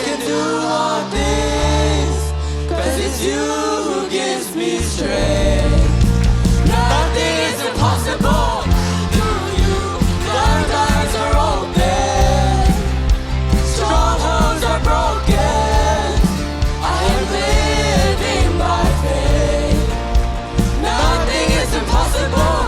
can do all things, 'cause it's you who gives me strength. Nothing is impossible through you. Blind eyes are open, strongholds are broken. I am living by faith. Nothing is impossible.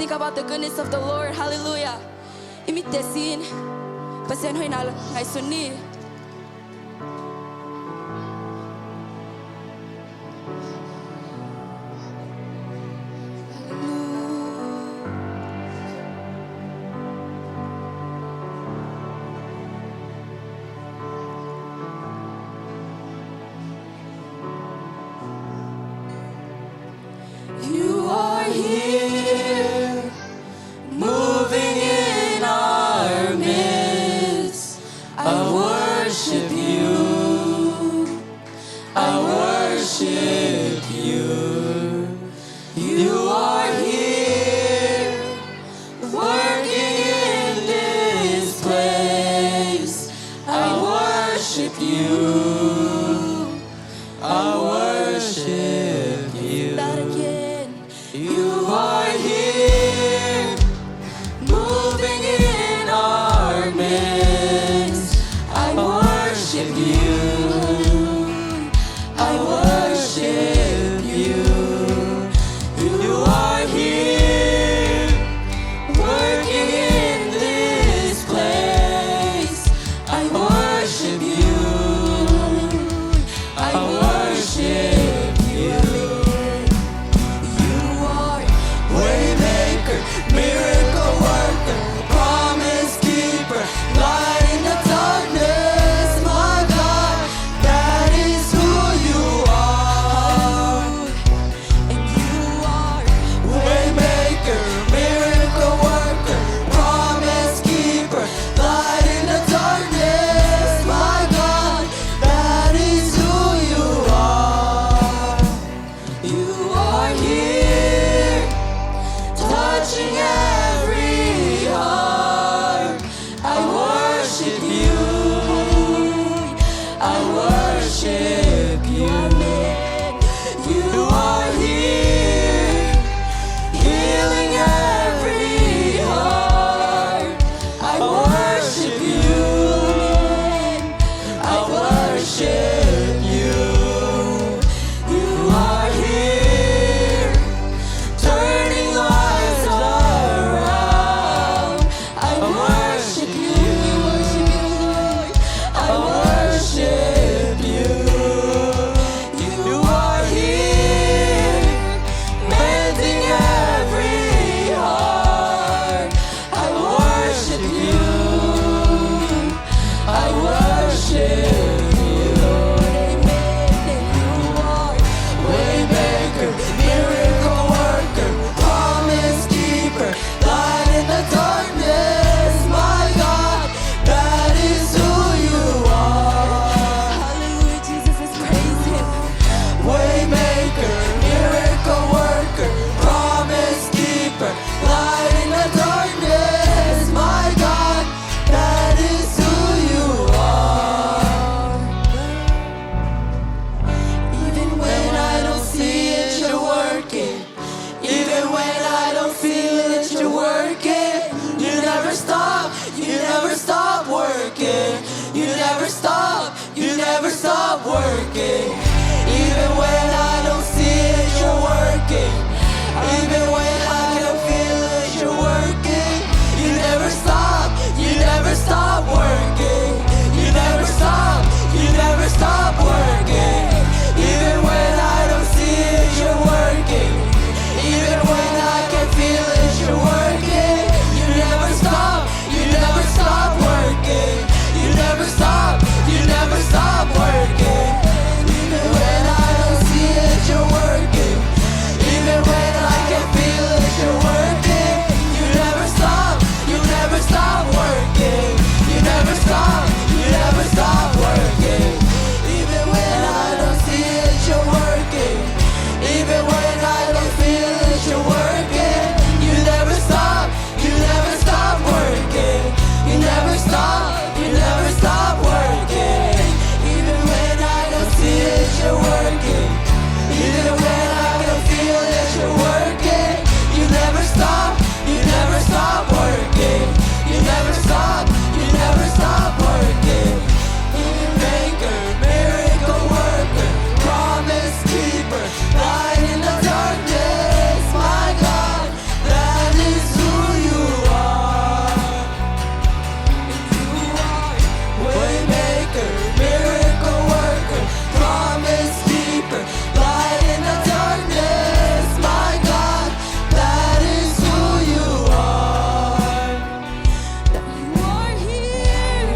Think about the goodness of the Lord. Hallelujah. Imitesin. Pasien hoy na ngay suni. You are here, moving in our midst. I worship you. I worship you. You are here, working in this place. I worship you. I worship you. That again. You are here, moving in our midst. I worship you. I worship you. You are here, working in this place. I worship you. I worship you. You are waymaker, miracle worker, promise keeper, light in the darkness. My God, that is who you are. And you are waymaker, miracle worker, promise keeper, light in the darkness. My God, that is who you are. You are here, touching every heart. I worship you. I worship you. You are stop working. Even when I don't see it, you're working. Even when I can feel it, you're working. You never stop working. You never stop working. Even when I don't see it, you're working. Even when I can feel it, you're working. You never stop working. You never stop working. Even when I don't see it, you're working. Even when I can feel it, you're working. You never stop working. You never stop working. Even when I don't see it, you're working. Even when I don't feel it, you're working. You never stop working. You never stop working. Even when I don't see it, you're working. Even when I can feel it, you're working. You never stop working. You never stop working. Maker, miracle worker, promise keeper, light in the darkness, my God, that is who you are. You are waymaker, miracle worker, promise keeper, light in the darkness, my God, that is who you are. That you are here,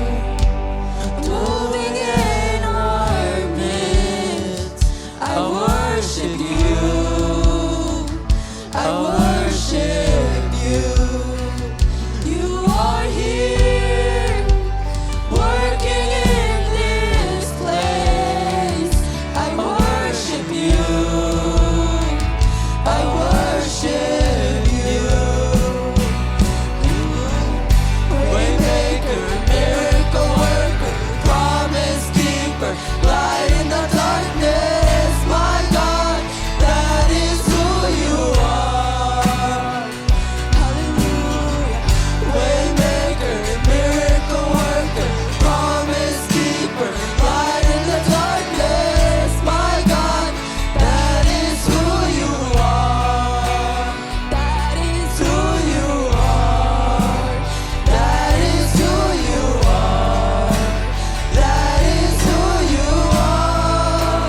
moving in our midst. I worship you. I worship you. You are here, working in this place. I worship you. I worship you. Waymaker, miracle worker, promise keeper, light in the darkness, my God, that is who you are. Hallelujah. Waymaker, miracle worker, promise keeper, light in the darkness, my God, that is who you are. That is who you are. That is who you are. That is who you are.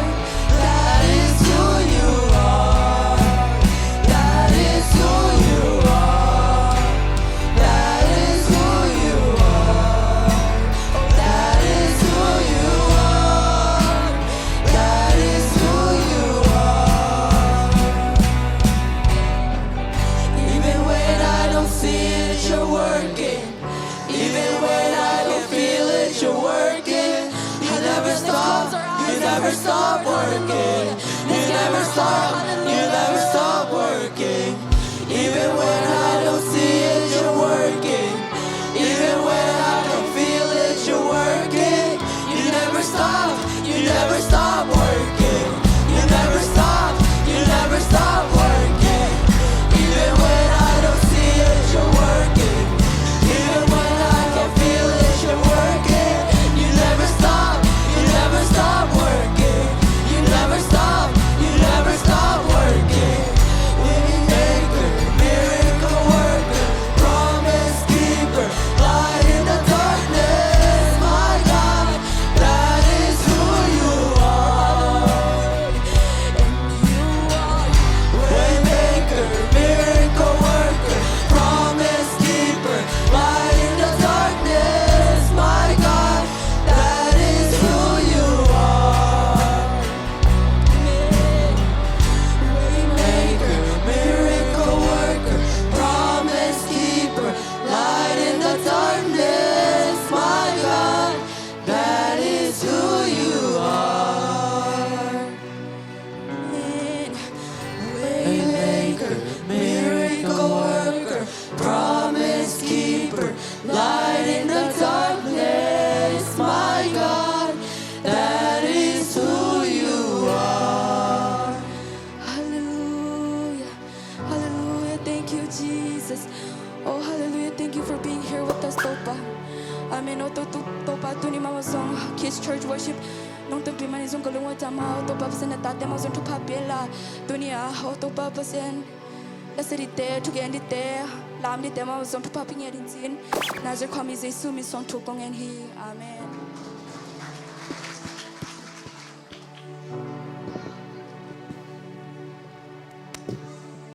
That is who you are. That is who you are. That is who you are. That is who you are. That is who you are. Even when I don't see it, you're working. Even when I don't feel it, you're working. You never stop working. You never stop working. Even when I don't see it, you're working. Even when I don't feel it, you're working. You never stop working. You never stop working. Even when I don't see it, you're working. Even when I can feel it, you're working. You never stop working. You never stop working. Waymaker, miracle worker, promise keeper, light in the darkness, my God, that is who you are. And you are waymaker, miracle worker, promise keeper, light in the darkness, my God, that is who you are. Waymaker, miracle worker, promise keeper, light in the darkness, my God, that is who you are. Waymaker, miracle worker, promise keeper, light in the darkness, my God, that is who you are. Hallelujah. Hallelujah. Thank you, Jesus. Oh, hallelujah. Thank you for being here with us, Topa. Amen. Oh, Topa, Tuni Mama Song, Kids Church Worship. nong to bi mani zong ko lungwa tama to pa pasen ta te ma zong to pa bela dunia ho to pa pasen la seri te tu gen di te lam di te ma zong to pa ping yin sin na je kwa mi jesu mi song to kong en hi amen